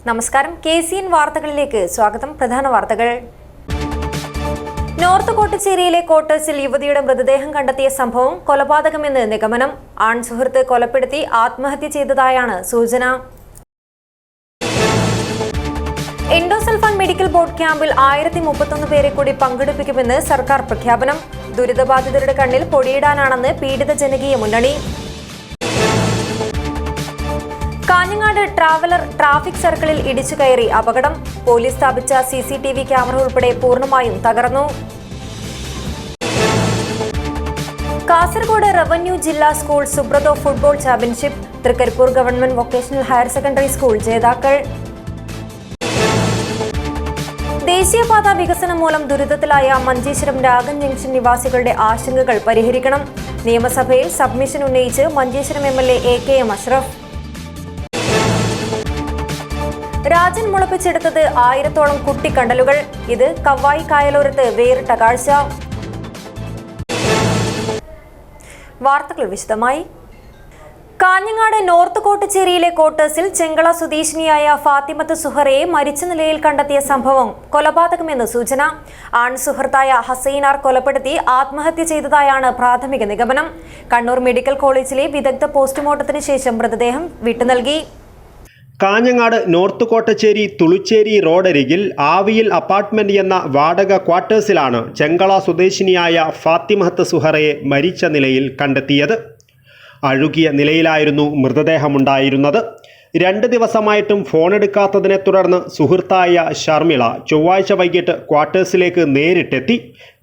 നമസ്കാരം. KCN വാർത്തകളിലേക്ക് സ്വാഗതം. പ്രധാന വാർത്തകൾ. നോർത്ത് കോട്ടച്ചേരിയിലെ ക്വാർട്ടേഴ്സിൽ യുവതിയുടെ മൃതദേഹം കണ്ടെത്തിയ സംഭവം കൊലപാതകമെന്ന് നിഗമനം. ആൺ സുഹൃത്ത് കൊലപ്പെടുത്തി ആത്മഹത്യ ചെയ്തതായാണ് സൂചന. എൻഡോസൾഫാൻ മെഡിക്കൽ ബോർഡ് ക്യാമ്പിൽ 1031 പേരെ കൂടി പങ്കെടുപ്പിക്കുമെന്ന് സർക്കാർ പ്രഖ്യാപനം. ദുരിതബാധിതരുടെ കണ്ണിൽ പൊടിയിടാനാണെന്ന് പീഡിത ജനകീയ മുന്നണി. കാഞ്ഞങ്ങാട് ട്രാവലർ ട്രാഫിക് സർക്കിളിൽ ഇടിച്ചു കയറി അപകടം. പോലീസ് സ്ഥാപിച്ച CCTV ക്യാമറ ഉൾപ്പെടെ പൂർണ്ണമായും തകർന്നു. കാസർഗോഡ് റവന്യൂ ജില്ലാ school Subroto football championship. Trikaripur government vocational higher secondary school ജേതാക്കൾ. ദേശീയപാത വികസനം മൂലം ദുരിതത്തിലായ മഞ്ചേശ്വരം രാഗൻ ജംഗ്ഷൻ നിവാസികളുടെ ആശങ്കകൾ പരിഹരിക്കണം. നിയമസഭയിൽ സബ്മിഷൻ ഉന്നയിച്ച് മഞ്ചേശ്വരം MLA AKM അഷ്റഫ്. രാജൻ മുളപ്പിച്ചെടുത്തത് 1000-ഓളം കുട്ടിക്കണ്ടലുകൾ. ഇത് കവായി കായലോരത്ത് വേറിട്ട കാഴ്ച. വാർത്തകൾ വിശദമായി. കാഞ്ഞങ്ങാട് നോർത്ത് കോട്ടച്ചേരിയിലെ ക്വാർട്ടേഴ്സിൽ ചെങ്കള സ്വദേശിനിയായ ഫാത്തിമത്ത് സുഹറയെ മരിച്ച നിലയിൽ കണ്ടെത്തിയ സംഭവം കൊലപാതകമെന്ന് സൂചന. ആൺ സുഹൃത്തായ ഹസൈനാർ കൊലപ്പെടുത്തി ആത്മഹത്യ ചെയ്തതായാണ് പ്രാഥമിക നിഗമനം. കണ്ണൂർ മെഡിക്കൽ കോളേജിലെ വിദഗ്ധ പോസ്റ്റ്മോർട്ടത്തിന് ശേഷം മൃതദേഹം വിട്ടുനൽകി. കാഞ്ഞങ്ങാട് നോർത്ത് കോട്ടച്ചേരി തുളുച്ചേരി റോഡരികിൽ ആവിയിൽ അപ്പാർട്ട്മെന്റ് എന്ന വാടക ക്വാർട്ടേഴ്സിലാണ് ചെങ്കള സ്വദേശിനിയായ ഫാത്തിമത്ത് സുഹറയെ മരിച്ച നിലയിൽ കണ്ടെത്തിയത്. അഴുകിയ നിലയിലായിരുന്നു മൃതദേഹമുണ്ടായിരുന്നത്. 2 ദിവസമായിട്ടും ഫോണെടുക്കാത്തതിനെ തുടർന്ന് സുഹൃത്തായ ഷർമിള ചൊവ്വാഴ്ച വൈകിട്ട് ക്വാർട്ടേഴ്സിലേക്ക് നേരിട്ടെത്തി.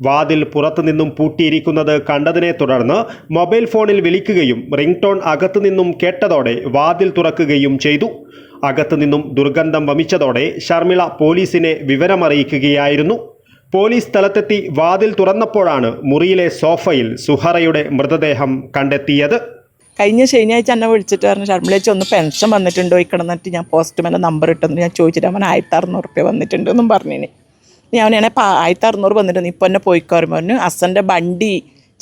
വാതിൽ പുറത്തുനിന്നും പൂട്ടിയിരിക്കുന്നത് കണ്ടതിനെ തുടർന്ന് മൊബൈൽ ഫോണിൽ വിളിക്കുകയും റിംഗ് ടോൺ അകത്തുനിന്നും കേട്ടതോടെ വാതിൽ തുറക്കുകയും ചെയ്തു. അകത്തുനിന്നും ദുർഗന്ധം വമിച്ചതോടെ ഷർമിള പോലീസിനെ വിവരമറിയിക്കുകയായിരുന്നു. പോലീസ് സ്ഥലത്തെത്തി വാതിൽ തുറന്നപ്പോഴാണ് മുറിയിലെ സോഫയിൽ സുഹറയുടെ മൃതദേഹം കണ്ടെത്തിയത്. കഴിഞ്ഞ ശനിയാഴ്ച എന്നെ വിളിച്ചിട്ട് പറഞ്ഞു, ഷർമിളേച്ചി ഒന്ന് പെൻഷൻ വന്നിട്ടുണ്ടോ ഇക്കണമെന്നിട്ട് ഞാൻ പോസ്റ്റ്മാൻ്റെ നമ്പർ ഇട്ടെന്ന് ഞാൻ ചോദിച്ചിട്ട് അവൻ 1600 വന്നിട്ടുണ്ടെന്നും പറഞ്ഞിന്. ഞാൻ 1600 വന്നിട്ടുണ്ട്, ഇപ്പോൾ എന്നെ പോയിക്കോറും പറഞ്ഞു. അച്ഛൻ്റെ വണ്ടി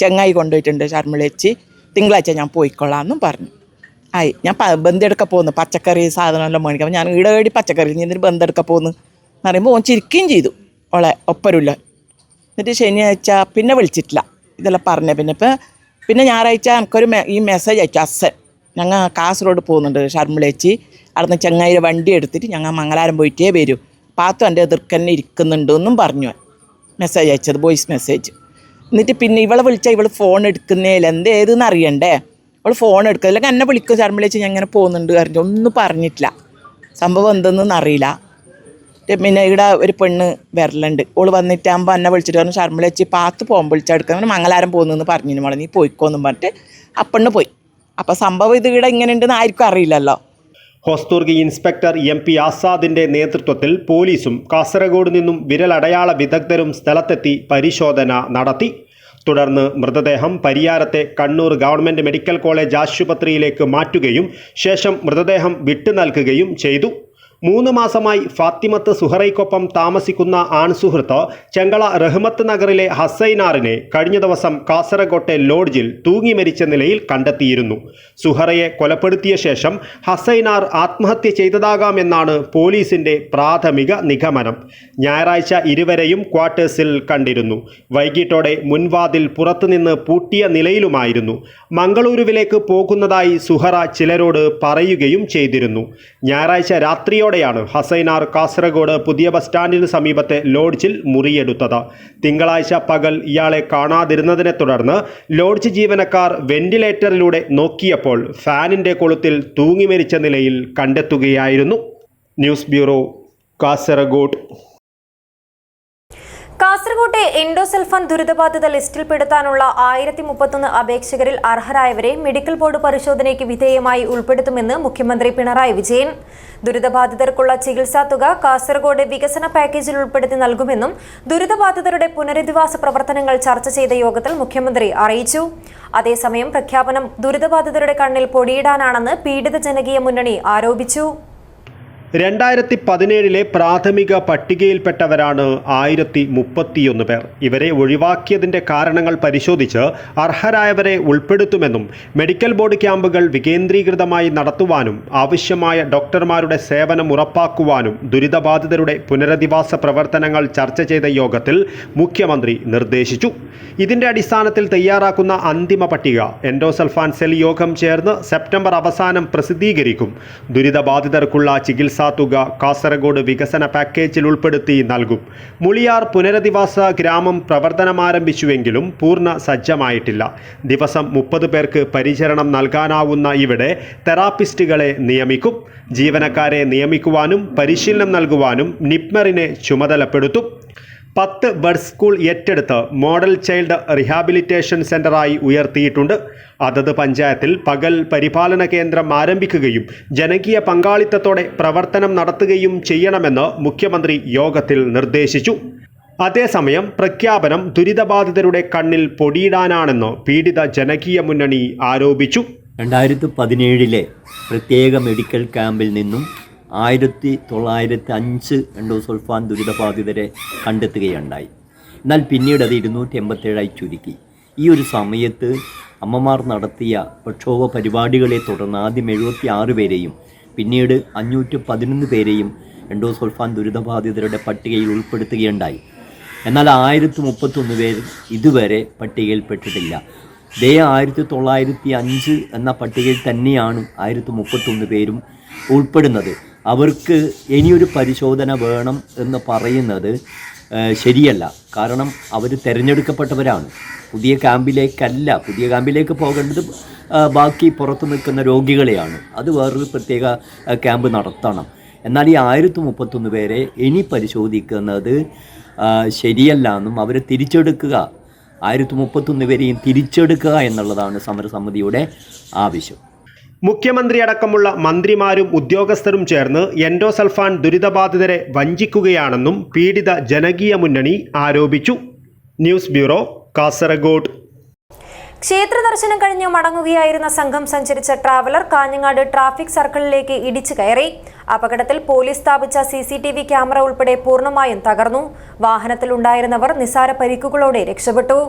ചെങ്ങായി കൊണ്ടുപോയിട്ടുണ്ട് ഷർമിളേച്ചി, തിങ്കളാഴ്ച ഞാൻ പോയിക്കൊള്ളാമെന്നും പറഞ്ഞു. ഞാൻ ബന്തെടുക്കാൻ പോകുന്നു, പച്ചക്കറി സാധനമെല്ലാം മേടിക്കാം. ഞാൻ ഈടേടി പച്ചക്കറി നീ എന്നിട്ട് ബന്തെടുക്കാൻ പോകുന്നു എന്ന് പറയുമ്പോൾ ഓൻ ചിരിക്കുകയും ചെയ്തു. ഓളെ ഒപ്പരുമില്ല. എന്നിട്ട് ശനിയാഴ്ച പിന്നെ വിളിച്ചിട്ടില്ല, ഇതെല്ലാം പറഞ്ഞ പിന്നെ ഞായറാഴ്ച എനിക്കൊരു ഈ മെസ്സേജ് അയച്ചു. അച്ഛൻ ഞങ്ങൾ കാസർഗോഡ് പോകുന്നുണ്ട് ഷർമിളേച്ചി, അവിടുന്ന് ചെങ്ങായിരെ വണ്ടി എടുത്തിട്ട് ഞങ്ങൾ മംഗലാരം പോയിട്ടേ വരൂ, പാത്തു എൻ്റെ എതിർക്കന്നെ ഇരിക്കുന്നുണ്ട് എന്നും പറഞ്ഞു മെസ്സേജ് അയച്ചത്, വോയിസ് മെസ്സേജ്. എന്നിട്ട് പിന്നെ ഇവളെ വിളിച്ചാൽ ഇവൾ ഫോൺ എടുക്കുന്നേല എന്തേതെന്ന് അറിയണ്ടേ, അവൾ ഫോൺ എടുക്കുന്നില്ല. എന്നെ വിളിക്കും ഷർമിളേച്ചി ഞാൻ ഇങ്ങനെ പോകുന്നുണ്ട് പറഞ്ഞു, ഒന്നും പറഞ്ഞിട്ടില്ല. സംഭവം എന്തെന്നൊന്നും അറിയില്ല. പിന്നെ ഇവിടെ ഒരു പെണ്ണ് വരലുണ്ട്, ഓൾ വന്നിട്ടാകുമ്പോൾ എന്നെ വിളിച്ചിട്ട് പറഞ്ഞു ഷർമിളേച്ചി പാത്ത് പോകുമ്പോൾ വിളിച്ചെടുക്കാൻ മംഗലാരം പോകുന്നു പറഞ്ഞിന് മോളെ, നീ പോയിക്കോന്നും പറഞ്ഞിട്ട് ആ പെണ്ണ് പോയി. അപ്പോൾ സംഭവം ഇത് ഇവിടെ ഇങ്ങനെ ഉണ്ടെന്ന് ആർക്കും അറിയില്ലല്ലോ. ഹോസ്ദുർഗ് ഇൻസ്പെക്ടർ MP ആസാദിന്റെ നേതൃത്വത്തിൽ പോലീസും കാസർഗോഡ് നിന്നും വിരലടയാള വിദഗ്ധരും സ്ഥലത്തെത്തി പരിശോധന നടത്തി. തുടർന്ന് മൃതദേഹം പരിയാരത്തെ കണ്ണൂർ ഗവൺമെൻറ് മെഡിക്കൽ കോളേജ് ആശുപത്രിയിലേക്ക് മാറ്റുകയും ശേഷം മൃതദേഹം വിട്ടു നൽകുകയും ചെയ്തു. 3 മാസമായി ഫാത്തിമത്ത് സുഹറയ്ക്കൊപ്പം താമസിക്കുന്ന ആൺസുഹൃത്ത് ചെങ്കള റഹ്മത്ത് നഗറിലെ ഹസൈനാറിനെ കഴിഞ്ഞ ദിവസം കാസർഗോട്ടെ ലോഡ്ജിൽ തൂങ്ങി മരിച്ച നിലയിൽ കണ്ടെത്തിയിരുന്നു. സുഹറയെ കൊലപ്പെടുത്തിയ ശേഷം ഹസൈനാർ ആത്മഹത്യ ചെയ്തതാകാമെന്നാണ് പോലീസിന്റെ പ്രാഥമിക നിഗമനം. ഞായറാഴ്ച ഇരുവരെയും ക്വാർട്ടേഴ്സിൽ കണ്ടിരുന്നു. വൈകിട്ടോടെ മുൻവാതിൽ പുറത്തുനിന്ന് പൂട്ടിയ നിലയിലുമായിരുന്നു. മംഗളൂരുവിലേക്ക് പോകുന്നതായി സുഹറ ചിലരോട് പറയുകയും ചെയ്തിരുന്നു. ഞായറാഴ്ച രാത്രിയോടെ ഹസൈനാർ കാസർഗോഡ് പുതിയ ബസ് സ്റ്റാൻഡിന് സമീപത്തെ ലോഡ്ജിൽ മുറിയെടുത്തത്. തിങ്കളാഴ്ച പകൽ ഇയാളെ കാണാതിരുന്നതിനെ തുടർന്ന് ലോഡ്ജ് ജീവനക്കാർ വെന്റിലേറ്ററിലൂടെ നോക്കിയപ്പോൾ ഫാനിന്റെ കൊളുത്തിൽ തൂങ്ങി മരിച്ച നിലയിൽ കണ്ടെത്തുകയായിരുന്നു. News bureau, Kasaragod. കാസർകോട്ടെ എൻഡോസൾഫാൻ ദുരിതബാധിത ലിസ്റ്റിൽപ്പെടുത്താനുള്ള 1031 അപേക്ഷകരിൽ അർഹരായവരെ മെഡിക്കൽ ബോർഡ് പരിശോധനയ്ക്ക് വിധേയമായി ഉൾപ്പെടുത്തുമെന്ന് മുഖ്യമന്ത്രി പിണറായി വിജയൻ. ദുരിതബാധിതർക്കുള്ള ചികിത്സാ തുക കാസർഗോഡ് വികസന പാക്കേജിൽ ഉൾപ്പെടുത്തി നൽകുമെന്നും ദുരിതബാധിതരുടെ പുനരധിവാസ പ്രവർത്തനങ്ങൾ ചർച്ച ചെയ്ത യോഗത്തിൽ മുഖ്യമന്ത്രി അറിയിച്ചു. അതേസമയം പ്രഖ്യാപനം ദുരിതബാധിതരുടെ കണ്ണിൽ പൊടിയിടാനാണെന്ന് പീഡിത ജനകീയ മുന്നണി ആരോപിച്ചു. 2017 പ്രാഥമിക പട്ടികയിൽപ്പെട്ടവരാണ് 1031 പേർ. ഇവരെ ഒഴിവാക്കിയതിൻ്റെ കാരണങ്ങൾ പരിശോധിച്ച് അർഹരായവരെ ഉൾപ്പെടുത്തുമെന്നും മെഡിക്കൽ ബോർഡ് ക്യാമ്പുകൾ വികേന്ദ്രീകൃതമായി നടത്തുവാനും ആവശ്യമായ ഡോക്ടർമാരുടെ സേവനം ഉറപ്പാക്കുവാനും ദുരിതബാധിതരുടെ പുനരധിവാസ പ്രവർത്തനങ്ങൾ ചർച്ച ചെയ്ത യോഗത്തിൽ മുഖ്യമന്ത്രി നിർദ്ദേശിച്ചു. ഇതിൻ്റെ അടിസ്ഥാനത്തിൽ തയ്യാറാക്കുന്ന അന്തിമ പട്ടിക എൻഡോസൾഫാൻ സെൽ യോഗം ചേർന്ന് സെപ്റ്റംബർ അവസാനം പ്രസിദ്ധീകരിക്കും. ദുരിതബാധിതർക്കുള്ള ചികിത്സാ തുക കാസർഗോഡ് വികസന പാക്കേജിൽ ഉൾപ്പെടുത്തി നൽകും. മുളിയാർ പുനരധിവാസ ഗ്രാമം പ്രവർത്തനമാരംഭിച്ചുവെങ്കിലും പൂർണ്ണ സജ്ജമായിട്ടില്ല. ദിവസം 30 പേർക്ക് പരിചരണം നൽകാനാവുന്ന ഇവിടെ തെറാപ്പിസ്റ്റുകളെ നിയമിക്കും. ജീവനക്കാരെ നിയമിക്കുവാനും പരിശീലനം നൽകുവാനും നിപ്മറിനെ ചുമതലപ്പെടുത്തും. 10 ബഡ് സ്കൂൾ ഏറ്റെടുത്ത് മോഡൽ ചൈൽഡ് റീഹാബിലിറ്റേഷൻ സെൻ്ററായി ഉയർത്തിയിട്ടുണ്ട്. അതത് പഞ്ചായത്തിൽ പകൽ പരിപാലന കേന്ദ്രം ആരംഭിക്കുകയും ജനകീയ പങ്കാളിത്തത്തോടെ പ്രവർത്തനം നടത്തുകയും ചെയ്യണമെന്ന് മുഖ്യമന്ത്രി യോഗത്തിൽ നിർദ്ദേശിച്ചു. അതേസമയം പ്രഖ്യാപനം ദുരിതബാധിതരുടെ കണ്ണിൽ പൊടിയിടാനാണെന്ന് പീഡിത ജനകീയ മുന്നണി ആരോപിച്ചു. 2017 പ്രത്യേക മെഡിക്കൽ ക്യാമ്പിൽ നിന്നും 1905 എൻഡോസൾഫാൻ ദുരിതബാധിതരെ കണ്ടെത്തുകയുണ്ടായി. എന്നാൽ പിന്നീട് അത് 287 ചുരുക്കി. ഈ ഒരു സമയത്ത് അമ്മമാർ നടത്തിയ പ്രക്ഷോഭ പരിപാടികളെ തുടർന്ന് ആദ്യം 76 പേരെയും പിന്നീട് 511 പേരെയും എൻഡോസൾഫാൻ ദുരിതബാധിതരുടെ പട്ടികയിൽ ഉൾപ്പെടുത്തുകയുണ്ടായി. എന്നാൽ 1031 പേർ ഇതുവരെ പട്ടികയിൽപ്പെട്ടിട്ടില്ല. ദേ 1905 എന്ന പട്ടികയിൽ തന്നെയാണ് 1031 പേരും ഉൾപ്പെടുന്നത്. അവർക്ക് ഇനിയൊരു പരിശോധന വേണം എന്ന് പറയുന്നത് ശരിയല്ല. കാരണം അവർ തിരഞ്ഞെടുക്കപ്പെട്ടവരാണ്. പുതിയ ക്യാമ്പിലേക്ക് പോകേണ്ടത് ബാക്കി പുറത്തു നിൽക്കുന്ന രോഗികളെയാണ്. അത് വേറൊരു പ്രത്യേക ക്യാമ്പ് നടത്തണം. എന്നാൽ ഈ 1031 പേരെ ഇനി പരിശോധിക്കുന്നത് ശരിയല്ല എന്നും അവരെ തിരിച്ചെടുക്കുക, 1031 പേരെയും തിരിച്ചെടുക്കുക എന്നുള്ളതാണ് സമരസമിതിയുടെ ആവശ്യം. മുഖ്യമന്ത്രി അടക്കമുള്ള മന്ത്രിമാരും ഉദ്യോഗസ്ഥരും ചേർന്ന് എൻഡോസൾഫാൻ ദുരിതബാധിതരെ വഞ്ചിക്കുകയാണെന്നും പീഡിത ജനകീയ മുന്നണി ആരോപിച്ചു. News bureau, Kasaragod. ക്ഷേത്ര ദർശനം കഴിഞ്ഞ് മടങ്ങുകയായിരുന്ന സംഘം സഞ്ചരിച്ച ട്രാവലർ കാഞ്ഞങ്ങാട് ട്രാഫിക് സർക്കിളിലേക്ക് ഇടിച്ചു കയറി. അപകടത്തിൽ പോലീസ് സ്ഥാപിച്ച CCTV ക്യാമറ ഉൾപ്പെടെ പൂർണ്ണമായും തകർന്നു. വാഹനത്തിലുണ്ടായിരുന്നവർ നിസാര പരിക്കുകളോടെ രക്ഷപ്പെട്ടു.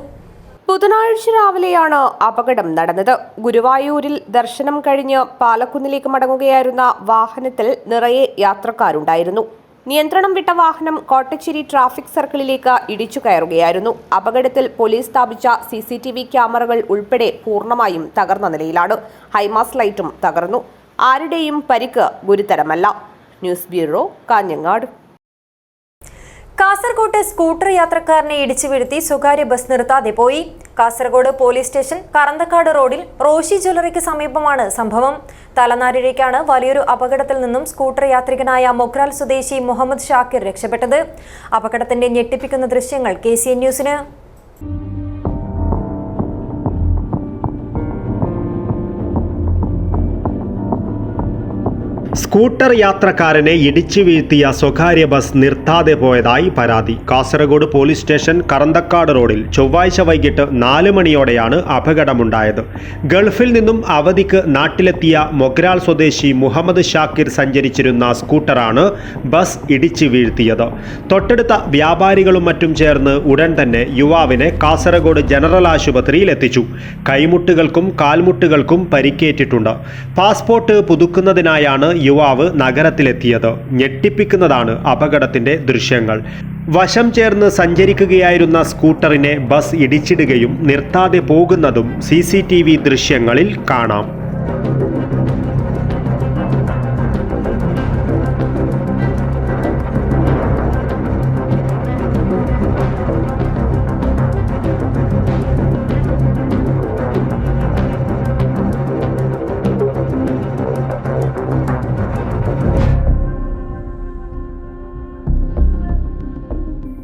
ബുധനാഴ്ച രാവിലെയാണ് അപകടം നടന്നത്. ഗുരുവായൂരിൽ ദർശനം കഴിഞ്ഞ് പാലക്കുന്നിലേക്ക് മടങ്ങുകയായിരുന്ന വാഹനത്തിൽ നിറയെ യാത്രക്കാരുണ്ടായിരുന്നു. നിയന്ത്രണം വിട്ട വാഹനം കോട്ടച്ചേരി ട്രാഫിക് സർക്കിളിലേക്ക് ഇടിച്ചു കയറുകയായിരുന്നു. അപകടത്തിൽ പോലീസ് സ്ഥാപിച്ച CCTV ക്യാമറകൾ ഉൾപ്പെടെ പൂർണ്ണമായും തകർന്ന നിലയിലാണ്. ഹൈമാസ് ലൈറ്റും തകർന്നു. ആരുടെയും പരിക്ക് ഗുരുതരമല്ല. News bureau, Kanhangad. കാസർകോട്ട് സ്കൂട്ടർ യാത്രക്കാരനെ ഇടിച്ചു വീഴ്ത്തി സ്വകാര്യ ബസ് നിർത്താതെ പോയി. കാസർഗോഡ് പോലീസ് സ്റ്റേഷൻ കറന്തക്കാട് റോഡിൽ റോഷി ജ്വല്ലറിക്ക് സമീപമാണ് സംഭവം. തലനാരിഴയ്ക്കാണ് വലിയൊരു അപകടത്തിൽ നിന്നും സ്കൂട്ടർ യാത്രികനായ മൊഗ്രാൽ സ്വദേശി മുഹമ്മദ് ഷാക്കിർ രക്ഷപ്പെട്ടത്. അപകടത്തിന്റെ ഞെട്ടിപ്പിക്കുന്ന ദൃശ്യങ്ങൾ KCN ന്യൂസിന്. സ്കൂട്ടർ യാത്രക്കാരനെ ഇടിച്ചു വീഴ്ത്തിയ സ്വകാര്യ ബസ് നിർത്താതെ പോയതായി പരാതി. കാസർഗോഡ് പോലീസ് സ്റ്റേഷൻ കറന്തക്കാട് റോഡിൽ ചൊവ്വാഴ്ച വൈകിട്ട് 4 മണിയോടെയാണ് അപകടമുണ്ടായത്. ഗൾഫിൽ നിന്നും അവധിക്ക് നാട്ടിലെത്തിയ മൊഗ്രാൽ സ്വദേശി മുഹമ്മദ് ഷാക്കിർ സഞ്ചരിച്ചിരുന്ന സ്കൂട്ടറാണ് ബസ് ഇടിച്ചു വീഴ്ത്തിയത്. തൊട്ടടുത്ത വ്യാപാരികളും മറ്റും ചേർന്ന് ഉടൻ തന്നെ യുവാവിനെ കാസർഗോഡ് ജനറൽ ആശുപത്രിയിൽ എത്തിച്ചു. കൈമുട്ടുകൾക്കും കാൽമുട്ടുകൾക്കും പരിക്കേറ്റിട്ടുണ്ട്. പാസ്പോർട്ട് പുതുക്കുന്നതിനായാണ് യുവാവ് നഗരത്തിലെത്തിയത്. ഞെട്ടിപ്പിക്കുന്നതാണ് അപകടത്തിന്റെ ദൃശ്യങ്ങൾ. വശം ചേർന്ന് സഞ്ചരിക്കുകയായിരുന്ന സ്കൂട്ടറിനെ ബസ് ഇടിച്ചിടുകയും നിർത്താതെ പോകുന്നതും CCTV ദൃശ്യങ്ങളിൽ കാണാം.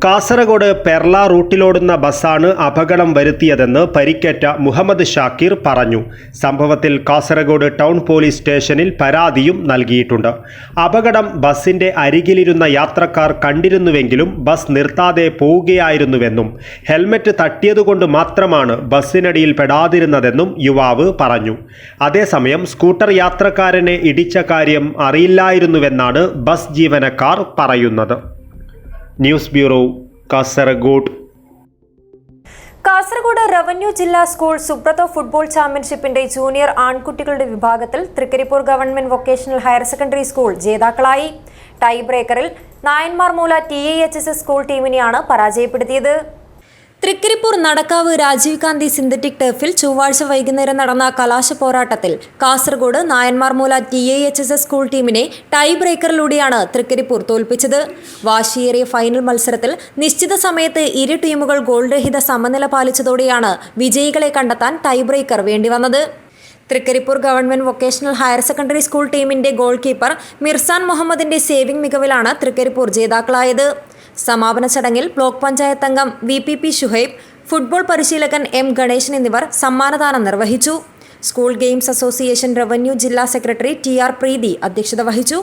കാസർഗോഡ് പെർള റൂട്ടിലോടുന്ന ബസ്സാണ് അപകടം വരുത്തിയതെന്ന് പരിക്കേറ്റ മുഹമ്മദ് ഷാക്കിർ പറഞ്ഞു. സംഭവത്തിൽ കാസർഗോഡ് ടൗൺ പോലീസ് സ്റ്റേഷനിൽ പരാതിയും നൽകിയിട്ടുണ്ട്. അപകടം ബസ്സിന്റെ അരികിലിരുന്ന യാത്രക്കാർ കണ്ടിരുന്നുവെങ്കിലും ബസ് നിർത്താതെ പോവുകയായിരുന്നുവെന്നും ഹെൽമറ്റ് തട്ടിയതുകൊണ്ട് മാത്രമാണ് ബസ്സിനടിയിൽ പെടാതിരുന്നതെന്നും യുവാവ് പറഞ്ഞു. അതേസമയം സ്കൂട്ടർ യാത്രക്കാരനെ ഇടിച്ച കാര്യം അറിയില്ലായിരുന്നുവെന്നാണ് ബസ് ജീവനക്കാർ പറയുന്നത്. News bureau, Kasaragod. Kasaragod revenue ജില്ലാ സ്കൂൾ സുബ്രതോ ഫുട്ബോൾ ചാമ്പ്യൻഷിപ്പിന്റെ ജൂനിയർ ആൺകുട്ടികളുടെ വിഭാഗത്തിൽ Trikaripur government vocational higher secondary school ജേതാക്കളായി. ടൈ ബ്രേക്കറിൽ നായന്മാർമൂല TIHS സ്കൂൾ ടീമിനെയാണ് പരാജയപ്പെടുത്തിയത്. തൃക്കരിപ്പൂർ നടക്കാവ് രാജീവ് ഗാന്ധി സിന്തറ്റിക് ടർഫിൽ ചൊവ്വാഴ്ച വൈകുന്നേരം നടന്ന കലാശ പോരാട്ടത്തിൽ കാസർഗോഡ് നായന്മാർമൂല TIHS സ്കൂൾ ടീമിനെ ടൈ ബ്രേക്കറിലൂടെയാണ് തൃക്കരിപ്പൂർ തോൽപ്പിച്ചത്. വാശിയേറിയ ഫൈനൽ മത്സരത്തിൽ നിശ്ചിത സമയത്ത് ഇരു ടീമുകൾ ഗോൾരഹിത സമനില പാലിച്ചതോടെയാണ് വിജയികളെ കണ്ടെത്താൻ ടൈ ബ്രേക്കർ വേണ്ടിവന്നത്. Trikaripur government vocational higher secondary school ടീമിന്റെ ഗോൾ കീപ്പർ മിർസാൻ മുഹമ്മദിന്റെ സേവിംഗ് മികവിലാണ് തൃക്കരിപ്പൂർ ജേതാക്കളായത്. സമാപന ചടങ്ങിൽ ബ്ലോക്ക് പഞ്ചായത്ത് അംഗം VPP ഷുഹൈബ്, ഫുട്ബോൾ പരിശീലകൻ M ഗണേശൻ എന്നിവർ സമ്മാനദാനം നിർവഹിച്ചു. സ്കൂൾ ഗെയിംസ് അസോസിയേഷൻ റവന്യൂ ജില്ലാ സെക്രട്ടറി TR പ്രീതി അധ്യക്ഷത വഹിച്ചു.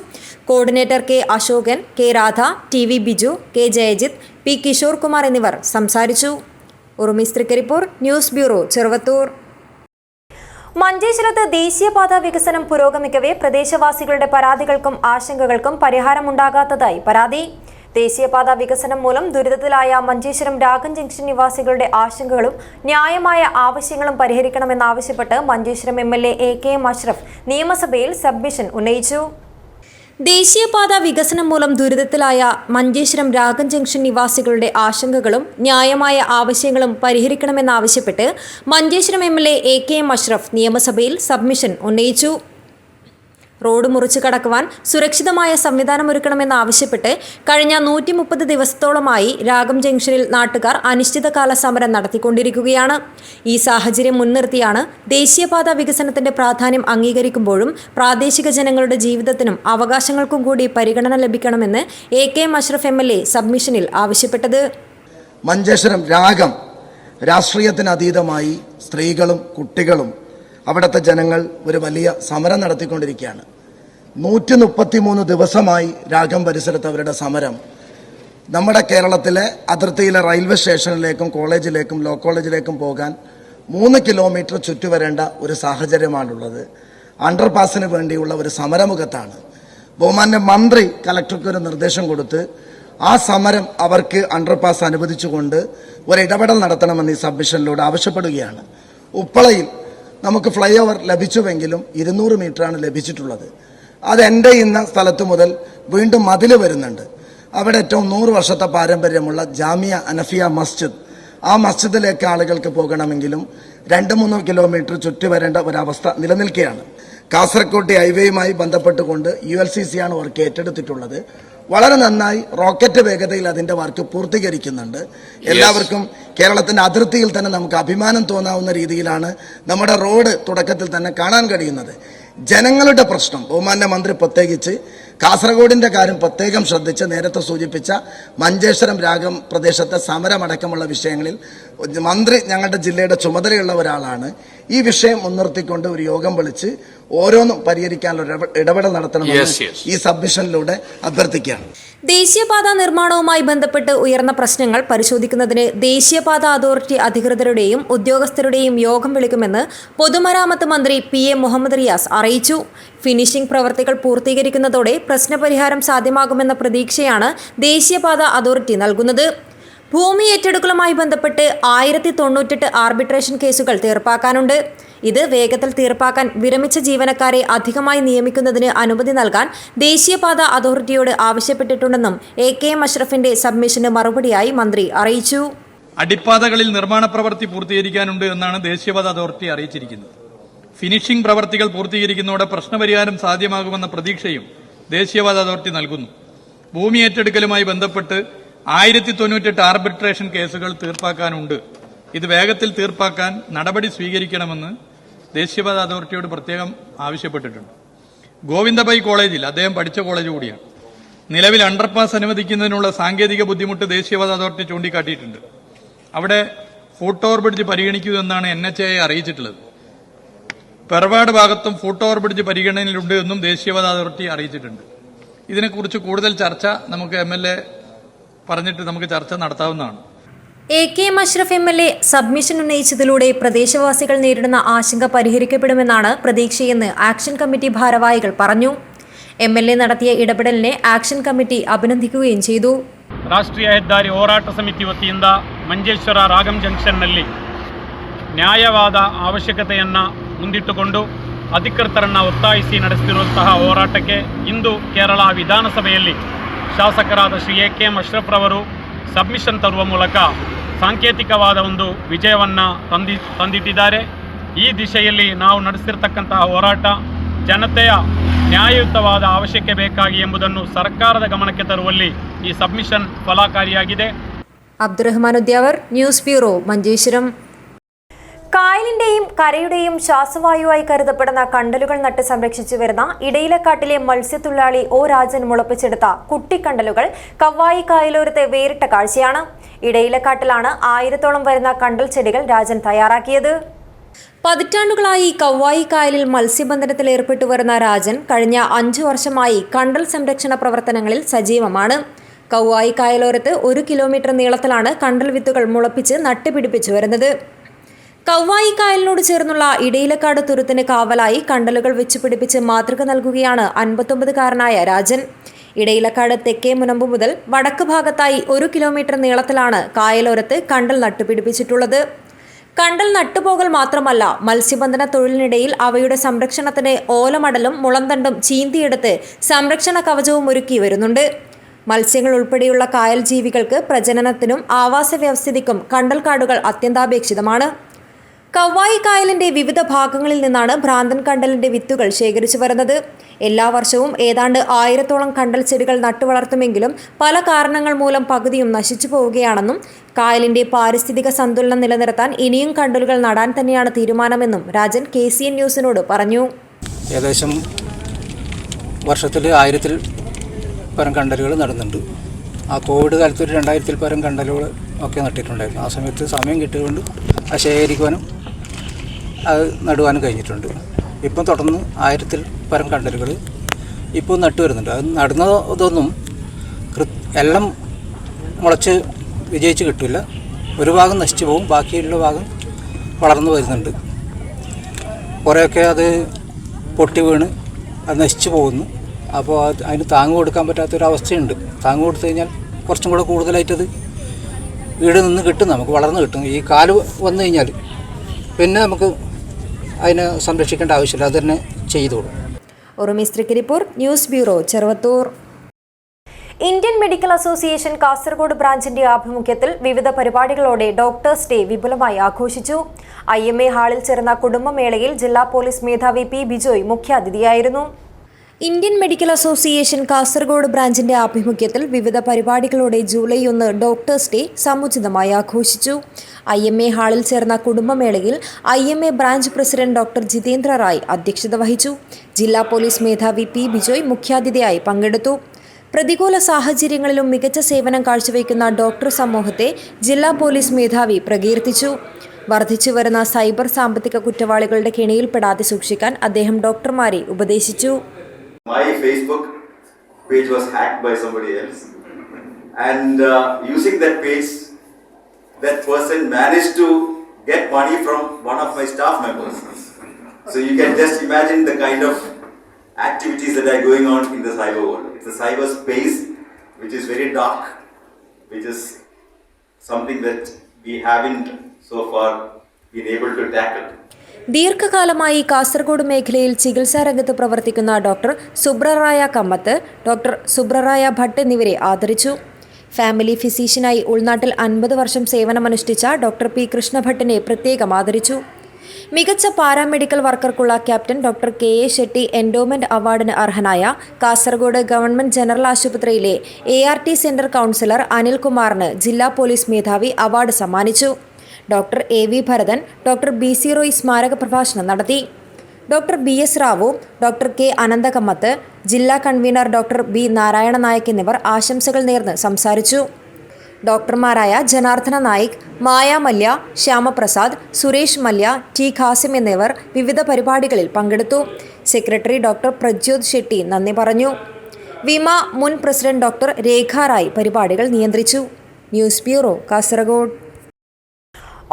Coordinator K Ashokan, K Radha, TV Biju, K Jayajith, P Kishore Kumar എന്നിവർ സംസാരിച്ചു. ഉറുമീസ് തൃക്കരിപ്പൂർ, ന്യൂസ് ബ്യൂറോ, ചെറുവത്തൂർ. മഞ്ചേശ്വരത്ത് ദേശീയപാത വികസനം പുരോഗമിക്കവേ പ്രദേശവാസികളുടെ പരാതികൾക്കും ആശങ്കകൾക്കും പരിഹാരമുണ്ടാകാത്തതായി പരാതി. ദേശീയപാത വികസനം മൂലം ദുരിതത്തിലായ മഞ്ചേശ്വരം രാഗം ജംഗ്ഷൻ നിവാസികളുടെ ആശങ്കകളും ന്യായമായ ആവശ്യങ്ങളും പരിഹരിക്കണമെന്നാവശ്യപ്പെട്ട് മഞ്ചേശ്വരം MLA AKM അഷ്റഫ് നിയമസഭയിൽ സബ്മിഷൻ ഉന്നയിച്ചു. ദേശീയപാത വികസനം മൂലം ദുരിതത്തിലായ മഞ്ചേശ്വരം രാഗം ജംഗ്ഷൻ നിവാസികളുടെ ആശങ്കകളും ന്യായമായ ആവശ്യങ്ങളും പരിഹരിക്കണമെന്നാവശ്യപ്പെട്ട് മഞ്ചേശ്വരം MLA AKM അഷ്റഫ് നിയമസഭയിൽ സബ്മിഷൻ ഉന്നയിച്ചു. റോഡ് മുറിച്ചു കടക്കുവാൻ സുരക്ഷിതമായ സംവിധാനമൊരുക്കണമെന്നാവശ്യപ്പെട്ട് കഴിഞ്ഞ 130 ദിവസത്തോളമായി രാഗം ജംഗ്ഷനിൽ നാട്ടുകാർ അനിശ്ചിതകാല സമരം നടത്തിക്കൊണ്ടിരിക്കുകയാണ്. ഈ സാഹചര്യം മുൻനിർത്തിയാണ് ദേശീയപാത വികസനത്തിന്റെ പ്രാധാന്യം അംഗീകരിക്കുമ്പോഴും പ്രാദേശിക ജനങ്ങളുടെ ജീവിതത്തിനും അവകാശങ്ങൾക്കും കൂടി പരിഗണന ലഭിക്കണമെന്ന് AKM അഷ്റഫ് MLA സബ്മിഷനിൽ ആവശ്യപ്പെട്ടത്. മഞ്ചേശ്വരം രാഗം രാഷ്ട്രീയത്തിനതീതമായി സ്ത്രീകളും കുട്ടികളും അവിടുത്തെ ജനങ്ങൾ ഒരു വലിയ സമരം നടത്തിക്കൊണ്ടിരിക്കുകയാണ്. 133 ദിവസമായി രാഗം പരിസരത്ത് അവരുടെ സമരം നമ്മുടെ കേരളത്തിലെ അതിർത്തിയിലെ റെയിൽവേ സ്റ്റേഷനിലേക്കും കോളേജിലേക്കും ലോ കോളേജിലേക്കും പോകാൻ 3 കിലോമീറ്റർ ചുറ്റുവരേണ്ട ഒരു സാഹചര്യമാണുള്ളത്. അണ്ടർപാസിന് വേണ്ടിയുള്ള ഒരു സമരമുഖത്താണ്. ബഹുമാന്യ മന്ത്രി കലക്ടർക്ക് ഒരു നിർദ്ദേശം കൊടുത്ത് ആ സമരം അവർക്ക് അണ്ടർപാസ് അനുവദിച്ചുകൊണ്ട് ഒരു ഇടപെടൽ നടത്തണമെന്ന് ഈ സബ്മിഷനിലൂടെ ആവശ്യപ്പെടുകയാണ്. ഉപ്പളയിൽ നമുക്ക് ഫ്ലൈ ഓവർ ലഭിച്ചുവെങ്കിലും 200 മീറ്ററാണ് ലഭിച്ചിട്ടുള്ളത്. അത് എൻ്റെ ഇന്ന സ്ഥലത്ത് മുതൽ വീണ്ടും മതിൽ വരുന്നുണ്ട്. അവിടെ ഏറ്റവും 100 വർഷത്തെ പാരമ്പര്യമുള്ള ജാമിയ അനഫിയ മസ്ജിദ്, ആ മസ്ജിദിലേക്ക് ആളുകൾക്ക് പോകണമെങ്കിലും 2-3 കിലോമീറ്റർ ചുറ്റി വരേണ്ട ഒരവസ്ഥ നിലനിൽക്കുകയാണ്. കാസർകോട്ടെ ഹൈവേയുമായി ബന്ധപ്പെട്ടുകൊണ്ട് ULCC ആണ് വർക്ക് ഏറ്റെടുത്തിട്ടുള്ളത്. വളരെ നന്നായി റോക്കറ്റ് വേഗതയിൽ അതിൻ്റെ വർക്ക് പൂർത്തീകരിക്കുന്നുണ്ട്. എല്ലാവർക്കും കേരളത്തിൻ്റെ അതിർത്തിയിൽ തന്നെ നമുക്ക് അഭിമാനം തോന്നാവുന്ന രീതിയിലാണ് നമ്മുടെ റോഡ് തുടക്കത്തിൽ തന്നെ കാണാൻ കഴിയുന്നത്. ജനങ്ങളുടെ പ്രശ്നം ബഹുമാന്യ മന്ത്രി പ്രത്യേകിച്ച് കാസർഗോഡിൻ്റെ കാര്യം പ്രത്യേകം ശ്രദ്ധിച്ച് നേരത്തെ സൂചിപ്പിച്ച മഞ്ചേശ്വരം രാഗം പ്രദേശത്തെ സമരമടക്കമുള്ള വിഷയങ്ങളിൽ മന്ത്രി ഞങ്ങളുടെ ജില്ലയുടെ ചുമതലയുള്ള ഒരാളാണ്. ഈ വിഷയം മുൻനിർത്തിക്കൊണ്ട് ഒരു യോഗം വിളിച്ച് ഓരോന്നും പരിഹരിക്കാനുള്ള ഇടപെടൽ നടത്തണമെന്ന് ഈ സബ്മിഷനിലൂടെ അഭ്യർത്ഥിക്കുകയാണ്. ദേശീയപാത നിർമ്മാണവുമായി ബന്ധപ്പെട്ട് ഉയർന്ന പ്രശ്നങ്ങൾ പരിശോധിക്കുന്നതിന് ദേശീയപാത അതോറിറ്റി അധികൃതരുടെയും ഉദ്യോഗസ്ഥരുടെയും യോഗം വിളിക്കുമെന്ന് പൊതുമരാമത്ത് മന്ത്രി PA മുഹമ്മദ് റിയാസ് അറിയിച്ചു. ഫിനിഷിംഗ് പ്രവർത്തികൾ പൂർത്തീകരിക്കുന്നതോടെ പ്രശ്നപരിഹാരം സാധ്യമാകുമെന്ന പ്രതീക്ഷയാണ് ദേശീയപാത അതോറിറ്റി നൽകുന്നത്. ഭൂമി ഏറ്റെടുക്കലുമായി ബന്ധപ്പെട്ട് 1098 ആർബിട്രേഷൻ കേസുകൾ തീർപ്പാക്കാനുണ്ട്. ഇത് വേഗത്തിൽ തീർപ്പാക്കാൻ വിരമിച്ച ജീവനക്കാരെ അധികമായി നിയമിക്കുന്നതിന് അനുമതി നൽകാൻ ദേശീയപാത അതോറിറ്റിയോട് ആവശ്യപ്പെട്ടിട്ടുണ്ടെന്നും AKM അഷ്റഫിന്റെ സബ്മിഷന് മറുപടിയായി മന്ത്രി അറിയിച്ചു. അടിപ്പാതകളിൽ നിർമ്മാണ പ്രവൃത്തി പൂർത്തീകരിക്കാനുണ്ട് എന്നാണ് ദേശീയപാത അതോറിറ്റി അറിയിച്ചിരിക്കുന്നത്. ഫിനിഷിംഗ് പ്രവർത്തികൾ പൂർത്തീകരിക്കുന്നതോടെ പ്രശ്നപരിഹാരം സാധ്യമാകുമെന്ന പ്രതീക്ഷയും ദേശീയപാത അതോറിറ്റി നൽകുന്നു. ഭൂമി ഏറ്റെടുക്കലുമായി ബന്ധപ്പെട്ട് 1098 ആർബിട്രേഷൻ കേസുകൾ തീർപ്പാക്കാനുണ്ട്. ഇത് വേഗത്തിൽ തീർപ്പാക്കാൻ നടപടി സ്വീകരിക്കണമെന്ന് ദേശീയപാത അതോറിറ്റിയോട് പ്രത്യേകം ആവശ്യപ്പെട്ടിട്ടുണ്ട്. ഗോവിന്ദഭായ് കോളേജിൽ അദ്ദേഹം പഠിച്ച കോളേജ് കൂടിയാണ്. നിലവിൽ അണ്ടർപാസ് അനുവദിക്കുന്നതിനുള്ള സാങ്കേതിക ബുദ്ധിമുട്ട് ദേശീയപാത അതോറിറ്റി ചൂണ്ടിക്കാട്ടിയിട്ടുണ്ട്. അവിടെ ഫുട് ഓവർ ബ്രിഡ്ജ് പരിഗണിക്കുമെന്നാണ് NHAI അറിയിച്ചിട്ടുള്ളത്. പെർവാട് ഭാഗത്തും ഫുട് ഓവർ ബ്രിഡ്ജ് പരിഗണനയിലുണ്ട് എന്നും ദേശീയപാത അതോറിറ്റി അറിയിച്ചിട്ടുണ്ട്. ഇതിനെക്കുറിച്ച് കൂടുതൽ ചർച്ച നമുക്ക് MLA പറഞ്ഞിട്ട് നമുക്ക് ചർച്ച നടത്താവുന്നതാണ്. AKM അഷ്റഫ് MLA സബ്മിഷൻ ഉന്നയിച്ചതിലൂടെ പ്രദേശവാസികൾ നേരിടുന്ന ആശങ്ക പരിഹരിക്കപ്പെടുമെന്നാണ് പ്രതീക്ഷയെന്ന് ആക്ഷൻ കമ്മിറ്റി ഭാരവാഹികൾ പറഞ്ഞു. MLA നടത്തിയ ಇಡಪಡಲಿനെ ಆಕ್ಷನ್ ಕಮಿಟಿ ಅಭಿನಂದಿಸುವುದೂ ചെയ്തു. ರಾಷ್ಟ್ರೀಯ ಹೆದ್ದಾರಿ ಹೋರಾಟ ಸಮಿತಿ ವತಿಯಿಂದ ಮಂಜೇಶ್ವರ ರಾಗಂ ಜಂಕ್ಷನ್ನಲ್ಲಿ ನ್ಯಾಯವಾದ ಅವಶ್ಯಕತೆಯನ್ನು ಮುಂದಿಟ್ಟುಕೊಂಡು ಅಧಿಕೃತರನ್ನು ಒತ್ತಾಯಿಸಿ ನಡೆಸುತ್ತಿರುವಂತಹ ಹೋರಾಟಕ್ಕೆ ಇಂದು ಕೇರಳ ವಿಧಾನಸಭೆಯಲ್ಲಿ ಶಾಸಕರಾದ ಶ್ರೀ AKM ಅಶ್ರಫ್ ರವರು ಸಬ್ಮಿಷನ್ ತರುವ ಮೂಲಕ ಸಾಂಕೇತಿಕವಾದ ಒಂದು ವಿಜಯವನ್ನು ತಂದಿಟ್ಟಿದ್ದಾರೆ. ಈ ದಿಶೆಯಲ್ಲಿ ನಾವು ನಡೆಸುತ್ತಿರತಕ್ಕಂತಹ ಹೋರಾಟ ಜನತೆಯ ನ್ಯಾಯಯುತವಾದ ಅವಶ್ಯಕತೆ ಬೇಕಾಗಿ ಎಂಬುದನ್ನು ಸರ್ಕಾರದ ಗಮನಕ್ಕೆ ತರುವಲ್ಲಿ ಈ ಸಬ್ಮಿಷನ್ ಫಲಕಾರಿಯಾಗಿದೆ. Abdurahman Udyavar, news bureau, Manjeshwaram. കായലിന്റെയും കരയുടെയും ശ്വാസവായുവായി കരുതപ്പെടുന്ന കണ്ടലുകൾ നട്ട് സംരക്ഷിച്ചു വരുന്ന ഇടയിലക്കാട്ടിലെ മത്സ്യത്തൊഴിലാളി O രാജൻ മുളപ്പിച്ചെടുത്ത കുട്ടിക്കണ്ടലുകൾ കവ്വായി കായലോരത്തെ വേറിട്ട കാഴ്ചയാണ്. ഇടയിലക്കാട്ടിലാണ് 1000-ഓളം വരുന്ന കണ്ടൽ ചെടികൾ രാജൻ തയ്യാറാക്കിയത്. പതിറ്റാണ്ടുകളായി കവ്വായി കായലിൽ മത്സ്യബന്ധനത്തിൽ ഏർപ്പെട്ടു വരുന്ന രാജൻ കഴിഞ്ഞ 5 വർഷമായി കണ്ടൽ സംരക്ഷണ പ്രവർത്തനങ്ങളിൽ സജീവമാണ്. കവ്വായി കായലോരത്ത് 1 കിലോമീറ്റർ നീളത്തിലാണ് കണ്ടൽ വിത്തുകൾ മുളപ്പിച്ച് നട്ടുപിടിപ്പിച്ചു വരുന്നത്. കവ്വായി കായലിനോട് ചേർന്നുള്ള ഇടയിലക്കാട് തുരുത്തിന് കാവലായി കണ്ടലുകൾ വെച്ചുപിടിപ്പിച്ച് മാതൃക നൽകുകയാണ് 59-കാരനായ രാജൻ. ഇടയിലക്കാട് തെക്കേ മുനമ്പ് മുതൽ വടക്ക് ഭാഗത്തായി 1 കിലോമീറ്റർ നീളത്തിലാണ് കായലോരത്ത് കണ്ടൽ നട്ടുപിടിപ്പിച്ചിട്ടുള്ളത്. കണ്ടൽ നട്ടുപോകൽ മാത്രമല്ല, മത്സ്യബന്ധന തൊഴിലിനിടയിൽ അവയുടെ സംരക്ഷണത്തിന് ഓലമടലും മുളന്തണ്ടും ചീന്തിയെടുത്ത് സംരക്ഷണ കവചവും ഒരുക്കി വരുന്നുണ്ട്. മത്സ്യങ്ങൾ ഉൾപ്പെടെയുള്ള കായൽ ജീവികൾക്ക് പ്രജനനത്തിനും ആവാസ വ്യവസ്ഥിതിക്കും കണ്ടൽക്കാടുകൾ അത്യന്താപേക്ഷിതമാണ്. കവ്വായി കായലിന്റെ വിവിധ ഭാഗങ്ങളിൽ നിന്നാണ് ഭ്രാന്തൻ കണ്ടലിന്റെ വിത്തുകൾ ശേഖരിച്ചു വരുന്നത്. എല്ലാ വർഷവും ഏതാണ്ട് 1000-ഓളം കണ്ടൽ ചെടികൾ നട്ടുവളർത്തുമെങ്കിലും പല കാരണങ്ങൾ മൂലം പകുതിയും നശിച്ചു പോവുകയാണെന്നും കായലിന്റെ പാരിസ്ഥിതിക സന്തുലനം നിലനിർത്താൻ ഇനിയും കണ്ടലുകൾ നടാൻ തന്നെയാണ് തീരുമാനമെന്നും രാജൻ KCN ന്യൂസിനോട് പറഞ്ഞു. ഏകദേശം വർഷത്തിൽ 1000-ൽ പരം കണ്ടലുകൾ നടുന്നുണ്ട്. ആ കോവിഡ് കാലത്ത് ഒരു 2000-ൽ പരം കണ്ടലുകൾ ഒക്കെ നട്ടിട്ടുണ്ടായിരുന്നു. ആ സമയത്ത് സമയം കിട്ടിയതുകൊണ്ട് അത് ശേഖരിക്കുവാനും അത് നടുവാനും കഴിഞ്ഞിട്ടുണ്ട്. ഇപ്പം തുടർന്ന് 1000-ൽ പരം കണ്ടലുകൾ ഇപ്പോൾ നട്ടു വരുന്നുണ്ട്. അത് നടുന്നതൊന്നും എല്ലാം മുളച്ച് വിജയിച്ച് കിട്ടില്ല. ഒരു ഭാഗം നശിച്ചു പോകും, ബാക്കിയുള്ള ഭാഗം വളർന്നു വരുന്നുണ്ട്. കുറേയൊക്കെ അത് പൊട്ടി വീണ് അത് നശിച്ചു പോകുന്നു. അപ്പോൾ അതിന് താങ്ങ് കൊടുക്കാൻ പറ്റാത്തൊരവസ്ഥയുണ്ട്. താങ്ങ് കൊടുത്തു കഴിഞ്ഞാൽ കുറച്ചും കൂടെ കൂടുതലായിട്ടത് വീട് നിന്ന് കിട്ടും, നമുക്ക് വളർന്നു കിട്ടും. ഈ കാല് വന്നു കഴിഞ്ഞാൽ പിന്നെ നമുക്ക് അതിനെ സംരക്ഷിക്കേണ്ട ആവശ്യമില്ല, അത് തന്നെ ചെയ്തോളും. ഉറുമിസ്ത്രിക്കരിപ്പൂർ, news bureau, Cheruvathur. Indian medical association Kasaragod ബ്രാഞ്ചിന്റെ ആഭിമുഖ്യത്തിൽ വിവിധ പരിപാടികളോടെ ഡോക്ടേഴ്സ് ഡേ വിപുലമായി ആഘോഷിച്ചു. IMA ഹാളിൽ ചേർന്ന കുടുംബമേളയിൽ ജില്ലാ പോലീസ് മേധാവി P. ബിജോയ് മുഖ്യാതിഥിയായിരുന്നു. ഇന്ത്യൻ മെഡിക്കൽ അസോസിയേഷൻ കാസർഗോഡ് ബ്രാഞ്ചിന്റെ ആഭിമുഖ്യത്തിൽ വിവിധ പരിപാടികളോടെ ജൂലൈ 1 ഡോക്ടേഴ്സ് ഡേ സമുചിതമായി ആഘോഷിച്ചു. IMA ഹാളിൽ ചേർന്ന കുടുംബമേളയിൽ IMA branch president doctor Jitendra Rai അധ്യക്ഷത വഹിച്ചു. ജില്ലാ പോലീസ് മേധാവി P. ബിജോയ് മുഖ്യാതിഥിയായി പങ്കെടുത്തു. പ്രതികൂല സാഹചര്യങ്ങളിലും മികച്ച സേവനം കാഴ്ചവെക്കുന്ന ഡോക്ടർ സമൂഹത്തെ ജില്ലാ പോലീസ് മേധാവി പ്രകീർത്തിച്ചു. വർദ്ധിച്ചുവരുന്ന സൈബർ സാമ്പത്തിക കുറ്റവാളികളുടെ കെണിയിൽപ്പെടാതെ സൂക്ഷിക്കാൻ അദ്ദേഹം ഡോക്ടർമാരെ ഉപദേശിച്ചു. My Facebook page was hacked by somebody else, and using that page, that person managed to get money from one of my staff members. So you can just imagine the kind of activities that are going on in the cyber world. It's a cyber space which is very dark, which is something that we haven't so far been able to tackle. ദീർഘകാലമായി കാസർഗോഡ് മേഖലയിൽ ചികിത്സാ രംഗത്ത് പ്രവർത്തിക്കുന്ന doctor സുബ്രറായ Kamath, doctor സുബ്രറായ Bhat എന്നിവരെ ആദരിച്ചു. Family ഫിസീഷ്യനായി ഉൾനാട്ടിൽ 50 വർഷം സേവനമനുഷ്ഠിച്ച doctor P. കൃഷ്ണഭട്ടിനെ പ്രത്യേകം ആദരിച്ചു. മികച്ച പാരാമെഡിക്കൽ വർക്കർക്കുള്ള captain doctor KA Shetty endowment അവാർഡിന് അർഹനായ കാസർഗോഡ് ഗവൺമെന്റ് ജനറൽ ആശുപത്രിയിലെ ART സെന്റർ കൗൺസിലർ അനിൽകുമാറിന് ജില്ലാ പോലീസ് മേധാവി അവാർഡ് സമ്മാനിച്ചു. Doctor AV Bharathan, doctor BC Roy സ്മാരക പ്രഭാഷണം നടത്തി. Doctor BS Rao, doctor K Ananthakamath, ജില്ലാ convener doctor B Narayana Nayak എന്നിവർ ആശംസകൾ നേർന്ന് സംസാരിച്ചു. ഡോക്ടർമാരായ ജനാർദ്ദന നായിക്, മായ മല്യ, ശ്യാമപ്രസാദ്, സുരേഷ് മല്യ, T ഖാസിം എന്നിവർ വിവിധ പരിപാടികളിൽ പങ്കെടുത്തു. സെക്രട്ടറി ഡോക്ടർ പ്രജ്യോത് ഷെട്ടി നന്ദി പറഞ്ഞു. വിമ മുൻ പ്രസിഡന്റ് ഡോക്ടർ രേഖ റായ് പരിപാടികൾ നിയന്ത്രിച്ചു. News bureau, Kasaragod.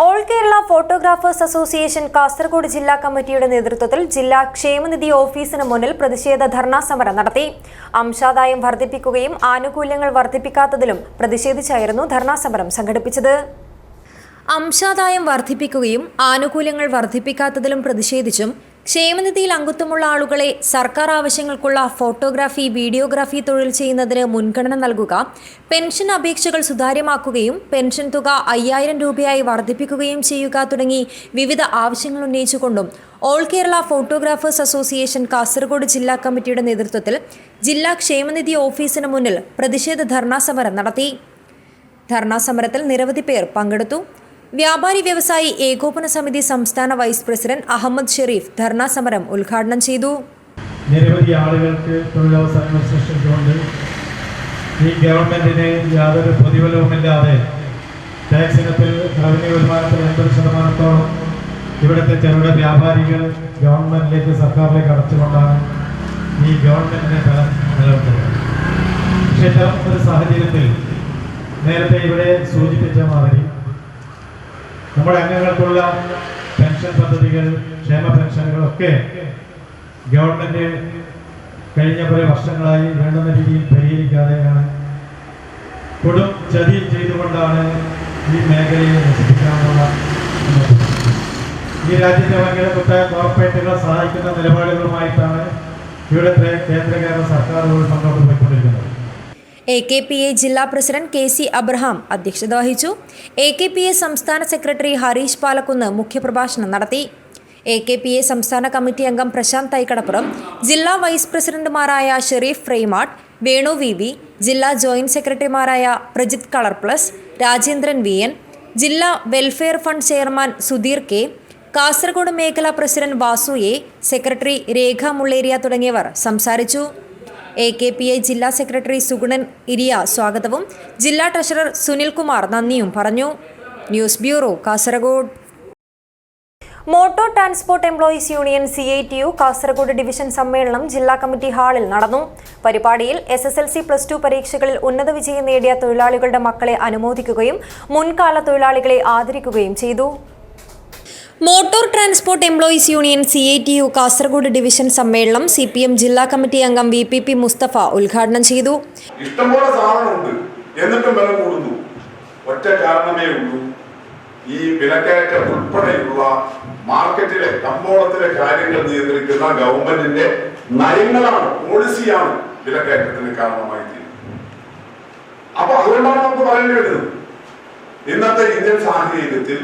All Kerala photographers association Kasaragod ജില്ലാ കമ്മിറ്റിയുടെ നേതൃത്വത്തിൽ ജില്ലാ ക്ഷേമനിധി ഓഫീസിന് മുന്നിൽ പ്രതിഷേധ ധർണാ സമരം നടത്തി. അംശാദായം വർദ്ധിപ്പിക്കുകയും ആനുകൂല്യങ്ങൾ വർദ്ധിപ്പിക്കാത്തതിലും പ്രതിഷേധിച്ചായിരുന്നു ധർണാ സമരം സംഘടിപ്പിച്ചത്. അംശാദായം വർദ്ധിപ്പിക്കുകയും ആനുകൂല്യങ്ങൾ വർദ്ധിപ്പിക്കാത്തതിലും പ്രതിഷേധിച്ചും ക്ഷേമനിധിയിൽ അംഗത്വമുള്ള ആളുകളെ സർക്കാർ ആവശ്യങ്ങൾക്കുള്ള ഫോട്ടോഗ്രാഫി, വീഡിയോഗ്രാഫി തൊഴിൽ ചെയ്യുന്നതിന് മുൻഗണന നൽകുക, പെൻഷൻ അപേക്ഷകൾ സുതാര്യമാക്കുകയും പെൻഷൻ തുക 5000 രൂപയായി വർദ്ധിപ്പിക്കുകയും ചെയ്യുക തുടങ്ങി വിവിധ ആവശ്യങ്ങൾ ഉന്നയിച്ചുകൊണ്ടും all Kerala photographers association Kasaragod ജില്ലാ കമ്മിറ്റിയുടെ നേതൃത്വത്തിൽ ജില്ലാ ക്ഷേമനിധി ഓഫീസിന് മുന്നിൽ പ്രതിഷേധ ധർണാ സമരം നടത്തി. ധർണാ സമരത്തിൽ നിരവധി പേർ പങ്കെടുത്തു. വ്യാപാരി വ്യവസായി ഏകോപന സമിതി സംസ്ഥാന വൈസ് പ്രസിഡന്റ് അഹമ്മദ് ഷെരീഫ് ധർണാ സമരം ഉദ്ഘാടനം ചെയ്തു. നിരവധി ആളുകൾക്ക് തൊഴിലവസരങ്ങൾ സൃഷ്ടിച്ചുകൊണ്ട് ഈ ഗവൺമെന്റിന് യാതൊരു പ്രതിഫലവുമില്ലാതെ ടാക്സ് ഇനത്തിൽ റവന്യൂ വരുമാനത്തിൽ 80% ഇവിടുത്തെ ചെറുകിട വ്യാപാരികൾ ഗവൺമെന്റിലേക്ക്, സർക്കാരിലേക്ക് അടച്ചുകൊണ്ടാണ് ഈ ഗവൺമെന്റിനെ നിലനിർത്തുന്നത്. പക്ഷേ ഇത്തരം ഒരു സാഹചര്യത്തിൽ നേരത്തെ ഇവിടെ സൂചിപ്പിച്ച മാതിരി നമ്മുടെ അംഗങ്ങൾക്കുള്ള പെൻഷൻ പദ്ധതികൾ, ക്ഷേമ പെൻഷനുകളൊക്കെ ഗവൺമെന്റ് കഴിഞ്ഞ കുറേ വർഷങ്ങളായി വേണ്ടുന്ന രീതിയിൽ പരിഹരിക്കാതെയാണ്, കൊടും ചതി ചെയ്തുകൊണ്ടാണ് ഈ മേഖലയെ നശിപ്പിക്കാനുള്ള ഈ രാജ്യത്തെ വൻകിട കുത്തക കോർപ്പറേറ്റുകളെ സഹായിക്കുന്ന നിലപാടുകളുമായിട്ടാണ് ഇവിടുത്തെ കേന്ദ്ര കേരള സർക്കാരുകൾ മുന്നോട്ട് പോയിക്കൊണ്ടിരിക്കുന്നത്. AKPA ജില്ലാ പ്രസിഡന്റ് KC അബ്രഹാം അധ്യക്ഷത വഹിച്ചു. AKPA സംസ്ഥാന സെക്രട്ടറി ഹരീഷ് പാലക്കുന്ന് മുഖ്യപ്രഭാഷണം നടത്തി. AKPA സംസ്ഥാന കമ്മിറ്റി അംഗം പ്രശാന്ത് തൈക്കടപ്പുറം, ജില്ലാ വൈസ് പ്രസിഡന്റുമാരായ ഷെരീഫ് ഫ്രെയ്മാർട്ട്, വേണു VV, ജില്ലാ ജോയിന്റ് സെക്രട്ടറിമാരായ പ്രജിത് കളർപ്ലസ്, രാജേന്ദ്രൻ VN, ജില്ലാ welfare fund chairman Sudheer K, Kasaragod മേഖലാ പ്രസിഡന്റ് വാസു A, സെക്രട്ടറി രേഖ മുള്ളേരിയ തുടങ്ങിയവർ സംസാരിച്ചു. AKPA ജില്ലാ സെക്രട്ടറി സുഗുണൻ ഇരിയ സ്വാഗതവും ജില്ലാ ട്രഷറർ സുനിൽകുമാർ നന്ദിയും പറഞ്ഞു. News bureau, Kasaragod. Motor transport employees union CITU Kasaragod division സമ്മേളനം ജില്ലാ കമ്മിറ്റി ഹാളിൽ നടന്നു. പരിപാടിയിൽ SSLC+2 പരീക്ഷകളിൽ ഉന്നത വിജയം നേടിയ തൊഴിലാളികളുടെ മക്കളെ അനുമോദിക്കുകയും മുൻകാല തൊഴിലാളികളെ ആദരിക്കുകയും ചെയ്തു. Motor transport employees union CITU Kasaragod division സമ്മേളനം CPM ജില്ലാ കമ്മിറ്റി അംഗം VPP മുസ്തഫ ഉദ്ഘാടനം ചെയ്തു. ഇഷ്ടംപോലെ സാധനമുണ്ട്, എന്നിട്ടും വില കൂടുന്നു. ഒറ്റ കാരണമേ ഉള്ളൂ, ഈ വിലക്കയറ്റം ഉൾപ്പെടെയുള്ള മാർക്കറ്റിലെ കമ്പോളത്തിലെ കാര്യങ്ങൾ നിയന്ത്രിക്കുന്ന ഗവൺമെന്റിന്റെ നയങ്ങളാണ്, പോളിസിയാണ് വിലക്കയറ്റത്തിന് കാരണമായി തീരുന്നത്. അപ്പൊ അതുകൊണ്ടാണ് നമുക്ക് പറയേണ്ടി വരുന്നത്, ഇന്നത്തെ ഇന്ത്യൻ സാഹചര്യത്തിൽ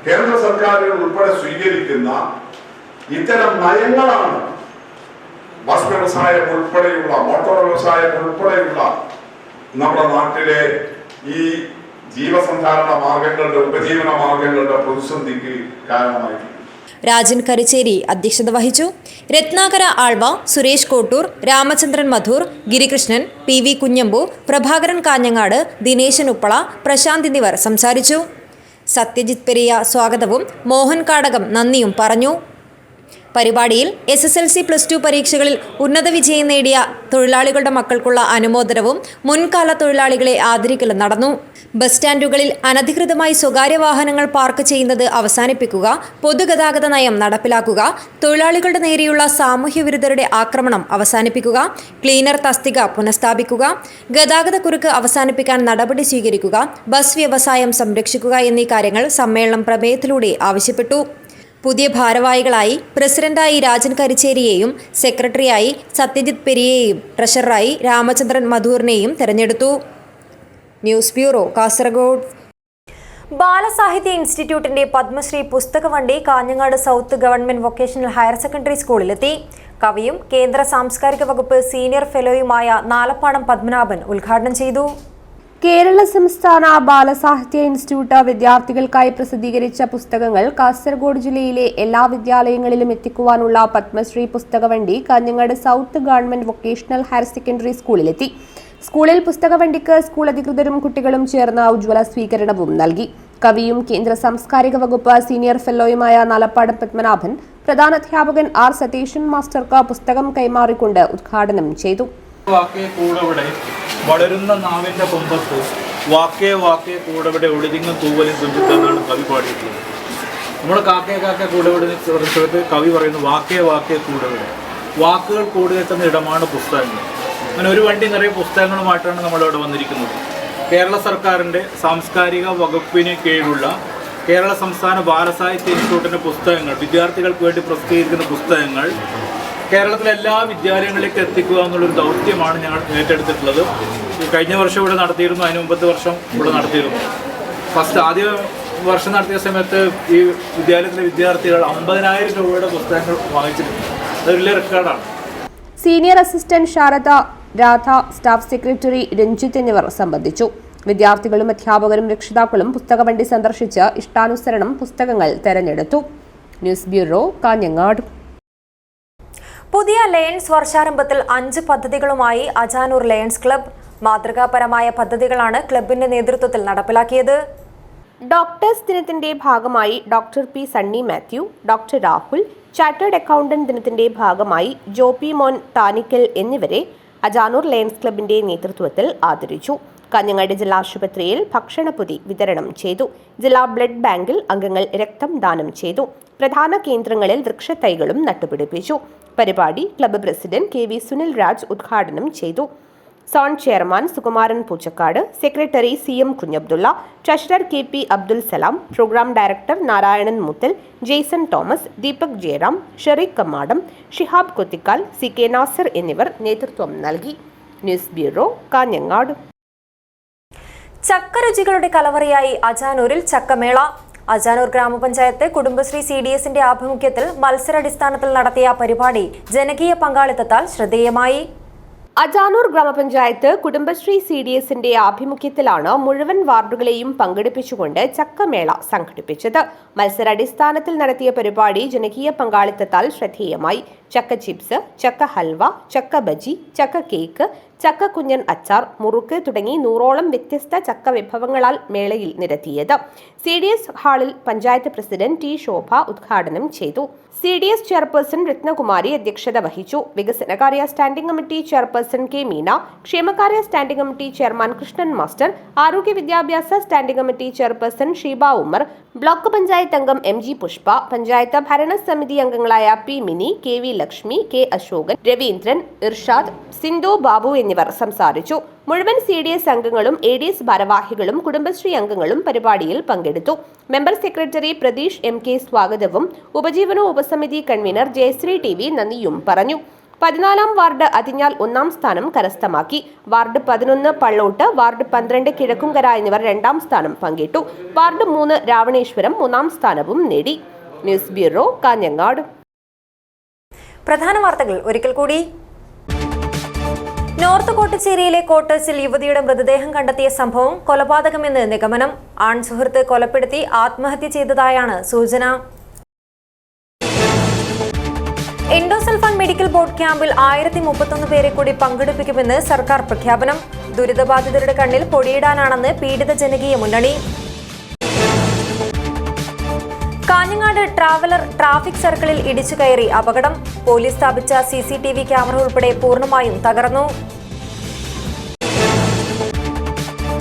കേന്ദ്ര സർക്കാരുകൾ ഉൾപ്പെടെ സ്വീകരിക്കുന്ന ഇത്തരം നയങ്ങളാണ് ബസ് വ്യവസായം ഉൾപ്പെടെയുള്ള, മോട്ടോർ വ്യവസായം ഉൾപ്പെടെയുള്ള നമ്മുടെ നാട്ടിലെ ഈ ജീവസന്ധാരണ മാർഗങ്ങളുടെ, ഉപജീവന മാർഗങ്ങളുടെ പ്രതിസന്ധിക്ക് കാരണമായി. രാജൻ കരിച്ചേരി അധ്യക്ഷത വഹിച്ചു. രത്നാകര ആൾവ, സുരേഷ് കോട്ടൂർ, രാമചന്ദ്രൻ മധൂർ, ഗിരികൃഷ്ണൻ, PV കുഞ്ഞമ്പു, പ്രഭാകരൻ കാഞ്ഞങ്ങാട്, ദിനേശൻ ഉപ്പള, പ്രശാന്ത് എന്നിവർ സംസാരിച്ചു. സത്യജിത് പെരിയ സ്വാഗതവും മോഹൻ കാടകം നന്ദിയും പറഞ്ഞു. പരിപാടിയിൽ SSLC+2 പരീക്ഷകളിൽ ഉന്നത വിജയം നേടിയ തൊഴിലാളികളുടെ മക്കൾക്കുള്ള അനുമോദനവും മുൻകാല തൊഴിലാളികളെ ആദരിക്കലും നടന്നു. ബസ് സ്റ്റാൻഡുകളിൽ അനധികൃതമായി സ്വകാര്യ വാഹനങ്ങൾ പാർക്ക് ചെയ്യുന്നത് അവസാനിപ്പിക്കുക, പൊതുഗതാഗത നയം നടപ്പിലാക്കുക, തൊഴിലാളികളുടെ നേരെയുള്ള സാമൂഹ്യവിരുദ്ധരുടെ ആക്രമണം അവസാനിപ്പിക്കുക, ക്ലീനർ തസ്തിക പുനഃസ്ഥാപിക്കുക, ഗതാഗതക്കുരുക്ക് അവസാനിപ്പിക്കാൻ നടപടി സ്വീകരിക്കുക, ബസ് വ്യവസായം സംരക്ഷിക്കുക എന്നീ കാര്യങ്ങൾ സമ്മേളനം പ്രമേയത്തിലൂടെ ആവശ്യപ്പെട്ടു. പുതിയ ഭാരവാഹികളായി പ്രസിഡന്റായി രാജൻ കരിച്ചേരിയെയും സെക്രട്ടറിയായി സത്യജിത് പെരിയെയും ട്രഷററായി രാമചന്ദ്രൻ മധൂറിനെയും തെരഞ്ഞെടുത്തു. News bureau, Kasaragod. ബാലസാഹിത്യ ഇൻസ്റ്റിറ്റ്യൂട്ടിന്റെ പത്മശ്രീ പുസ്തക വണ്ടി Kanhangad south government vocational higher secondary സ്കൂളിലെത്തി. കവിയും കേന്ദ്ര സാംസ്കാരിക വകുപ്പ് സീനിയർ ഫെലോയുമായ നാലപ്പാടം പത്മനാഭൻ ഉദ്ഘാടനം ചെയ്തു. കേരള സംസ്ഥാന ബാലസാഹിത്യ ഇൻസ്റ്റിറ്റ്യൂട്ട് വിദ്യാർത്ഥികൾക്കായി പ്രസിദ്ധീകരിച്ച പുസ്തകങ്ങൾ കാസർഗോഡ് ജില്ലയിലെ എല്ലാ വിദ്യാലയങ്ങളിലും എത്തിക്കുവാനുള്ള പത്മശ്രീ പുസ്തകവണ്ടി Kanhangad south government vocational higher secondary സ്കൂളിലെത്തി. സ്കൂളിൽ പുസ്തകവണ്ടിക്ക് സ്കൂൾ അധികൃതരും കുട്ടികളും ചേർന്ന് ഉജ്ജ്വല സ്വീകരണവും നൽകി. കവിയും കേന്ദ്ര സാംസ്കാരിക വകുപ്പ് സീനിയർ ഫെല്ലോയുമായ നാലപ്പാട് പത്മനാഭൻ പ്രധാനാധ്യാപകൻ ആർ സതീശൻ മാസ്റ്റർക്ക് പുസ്തകം കൈമാറിക്കൊണ്ട് ഉദ്ഘാടനം ചെയ്തു. വളരുന്ന നാവിൻ്റെ കൊമ്പത്ത് വാക്കേ വാക്കേ കൂടെവിടെ ഒളിതിങ്ങും തൂവലും തുഞ്ചിത്തെന്നാണ് കവി പാടിയിട്ടുള്ളത്. നമ്മുടെ കാക്കേ കാക്കേ കൂടെവിടെ സ്ഥലത്ത് കവി പറയുന്നു വാക്കേ വാക്കേ കൂടെവിടെ. വാക്കുകൾ കൂടുകെത്തുന്ന ഇടമാണ് പുസ്തകങ്ങൾ. അങ്ങനെ ഒരു വണ്ടി നിറയെ പുസ്തകങ്ങളുമായിട്ടാണ് നമ്മളിവിടെ വന്നിരിക്കുന്നത്. കേരള സർക്കാരിൻ്റെ സാംസ്കാരിക വകുപ്പിന് കീഴിലുള്ള കേരള സംസ്ഥാന ബാലസാഹിത്യ ഇൻസ്റ്റിറ്റ്യൂട്ടിൻ്റെ പുസ്തകങ്ങൾ, വിദ്യാർത്ഥികൾക്ക് വേണ്ടി പ്രസിദ്ധീകരിക്കുന്ന പുസ്തകങ്ങൾ കേരളത്തിലെ എല്ലാ വിദ്യാലയങ്ങളിലേക്ക് എത്തിക്കുക എന്നുള്ളൊരു ദൗത്യമാണ് ഞങ്ങൾ ഏറ്റെടുത്തിട്ടുള്ളത്. കഴിഞ്ഞ വർഷം ഇവിടെ നടത്തിയിരുന്നു, അതിന് മുമ്പത്തെ വർഷം ഇവിടെ നടത്തിയിരുന്നു. ആദ്യ വർഷം നടത്തിയ സമയത്ത് ഈ വിദ്യാലയത്തിലെ വിദ്യാർത്ഥികൾ 50,000 രൂപയുടെ പുസ്തകങ്ങൾ വാങ്ങിച്ചിട്ടുണ്ട്. അത് വലിയ റെക്കോർഡാണ്. Senior assistant Sharada, Radha, staff secretary Ranjith എന്നിവർ സംബന്ധിച്ചു. വിദ്യാർത്ഥികളും അധ്യാപകരും രക്ഷിതാക്കളും പുസ്തകവണ്ടി സന്ദർശിച്ച് ഇഷ്ടാനുസരണം പുസ്തകങ്ങൾ തെരഞ്ഞെടുത്തു. News bureau, Kanhangad. പുതിയ ലയൺസ് വർഷാരംഭത്തിൽ 5 പദ്ധതികളുമായി അജാനൂർ ലയൺസ് ക്ലബ്ബ്. മാതൃകാപരമായ പദ്ധതികളാണ് ക്ലബിന്റെ നേതൃത്വത്തിൽ നടപ്പിലാക്കിയത്. ഡോക്ടേഴ്സ് ദിനത്തിന്റെ ഭാഗമായി doctor P Sunny Mathew, doctor Rahul, chartered accountant ദിനത്തിന്റെ ഭാഗമായി ജോപി മോൻ താനിക്കൽ എന്നിവരെ അജാനൂർ ലയൺസ് ക്ലബിന്റെ നേതൃത്വത്തിൽ ആദരിച്ചു. കാഞ്ഞങ്ങാട് ജില്ലാ ആശുപത്രിയിൽ ഭക്ഷണപ്പൊതി വിതരണം ചെയ്തു. ജില്ലാ ബ്ലഡ് ബാങ്കിൽ അംഗങ്ങൾ രക്തം ദാനം ചെയ്തു. പ്രധാന കേന്ദ്രങ്ങളിൽ വൃക്ഷത്തൈകളും നട്ടുപിടിപ്പിച്ചു. പരിപാടി club president K V Sunil Raj ഉദ്ഘാടനം ചെയ്തു. Zone chairman Sukumaran Poochakkad, secretary C M Kunhabdulla, treasurer K P Abdul Salam, programme director Narayanan Muthal, Jaison Thomas, Deepak Jayaram, Shareeq Kammadam, Shihab Kothikkal, C K Nasar എന്നിവർ നേതൃത്വം നൽകി. News bureau, Kanhangad. ചക്കരുചികളുടെ കലവറയായി അജാനൂരിൽ ചക്കമേള. അജാനൂർ ഗ്രാമപഞ്ചായത്ത് കുടുംബശ്രീ CDSന്റെ ആഭിമുഖ്യത്തിൽ മത്സരാടിസ്ഥാനത്തിൽ നടത്തിയ പരിപാടി ജനകീയ പങ്കാളിത്തത്താൽ ശ്രദ്ധേയമായി. അജാനൂർ ഗ്രാമപഞ്ചായത്ത് കുടുംബശ്രീ CDSന്റെ ആഭിമുഖ്യത്തിലാണ് മുഴുവൻ വാർഡുകളെയും പങ്കെടുപ്പിച്ചുകൊണ്ട് ചക്കമേള സംഘടിപ്പിച്ചത്. മത്സരാടിസ്ഥാനത്തിൽ നടത്തിയ പരിപാടി ജനകീയ പങ്കാളിത്തത്താൽ ശ്രദ്ധേയമായി. ചക്ക ചിപ്സ്, ചക്ക ഹൽവ, ചക്ക ബജി, ചക്ക കേക്ക്, ചക്ക കുഞ്ഞൻ അച്ചാർ, മുറുക്ക് തുടങ്ങി 100ഓളം വ്യത്യസ്ത ചക്ക വിഭവങ്ങളാൽ മേളയിൽ നിരത്തിയത്. CDS ഹാളിൽ പഞ്ചായത്ത് പ്രസിഡന്റ് ടി ശോഭ ഉദ്ഘാടനം ചെയ്തു. CDS ചെയർപേഴ്സൺ രത്നകുമാരി അധ്യക്ഷത വഹിച്ചു. വികസനകാര്യ standing committee chairperson K Meena, ക്ഷേമകാര്യ standing committee chairman Krishnan master, ആരോഗ്യ വിദ്യാഭ്യാസ standing committee chairperson Sheeba Umar, block panchayat അംഗം MG പുഷ്പ, പഞ്ചായത്ത് ഭരണസമിതി അംഗങ്ങളായ P Mini, KV Lakshmi, K Ashokan, Raveendran, Irshad, Sindhu Babu എന്നിവർ സംസാരിച്ചു. മുഴുവൻ CDS അംഗങ്ങളും ADS ഭാരവാഹികളും കുടുംബശ്രീ അംഗങ്ങളും പരിപാടിയിൽ പങ്കെടുത്തു. മെമ്പർ സെക്രട്ടറി പ്രതീഷ് MK സ്വാഗതവും ഉപജീവന ഉപസമിതി കൺവീനർ ജയശ്രീ TV നന്ദിയും പറഞ്ഞു. 14ാം വാർഡ് അതിഞ്ഞാൽ 1ാം സ്ഥാനം കരസ്ഥമാക്കി. വാർഡ് 11 പള്ളോട്ട്, വാർഡ് 12 കിഴക്കുംകര എന്നിവർ 2ാം സ്ഥാനം പങ്കിട്ടു. വാർഡ് 3 രാവണേശ്വരം 3ാം സ്ഥാനവും നേടി. News bureau, Kanhangad. പ്രധാന വാർത്തകൾ ഒരിക്കൽ കൂടി. നോർത്ത് കോട്ടച്ചേരിയിലെ ക്വാർട്ടേഴ്സിൽ യുവതിയുടെ മൃതദേഹം കണ്ടെത്തിയ സംഭവം കൊലപാതകമെന്ന് നിഗമനം. ആൺ സുഹൃത്ത് കൊലപ്പെടുത്തി ആത്മഹത്യ ചെയ്തതായാണ് സൂചന. എൻഡോസൾഫാൻ മെഡിക്കൽ ബോർഡ് ക്യാമ്പിൽ 1031 പേരെ കൂടി പങ്കെടുപ്പിക്കുമെന്ന് സർക്കാർ പ്രഖ്യാപനം. ദുരിതബാധിതരുടെ കണ്ണിൽ പൊടിയിടാനാണെന്ന് പീഡിത ജനകീയ മുന്നണി. കാഞ്ഞങ്ങാട് ട്രാവലർ ട്രാഫിക് സർക്കിളിൽ ഇടിച്ചു കയറി അപകടം. പോലീസ് സ്ഥാപിച്ച CCTV ക്യാമറ ഉൾപ്പെടെ പൂർണ്ണമായും തകർന്നു.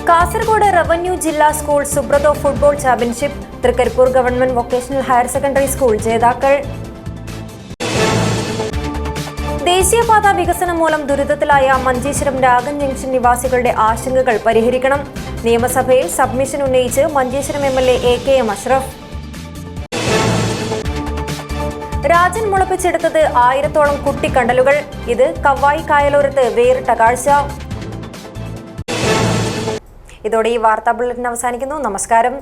കാസർഗോഡ് റവന്യൂ ജില്ലാ school Subroto football championship. Trikaripur government vocational higher secondary school ജേതാക്കൾ. ദേശീയപാത വികസനം മൂലം ദുരിതത്തിലായ മഞ്ചേശ്വരം രാഗം ജംഗ്ഷൻ നിവാസികളുടെ ആശങ്കകൾ പരിഹരിക്കണം. നിയമസഭയിൽ സബ്മിഷൻ ഉന്നയിച്ച് മഞ്ചേശ്വരം MLA AKM അഷ്റഫ്. രാജൻ മുളപ്പിച്ചെടുത്തത് 1000ഓളം കുട്ടിക്കണ്ടലുകൾ. ഇത് കവായി കായലോരത്ത് വേറിട്ട കാഴ്ച. ഇതോടെ ഈ വാർത്താ ബുള്ളറ്റിൻ അവസാനിക്കുന്നു. നമസ്കാരം.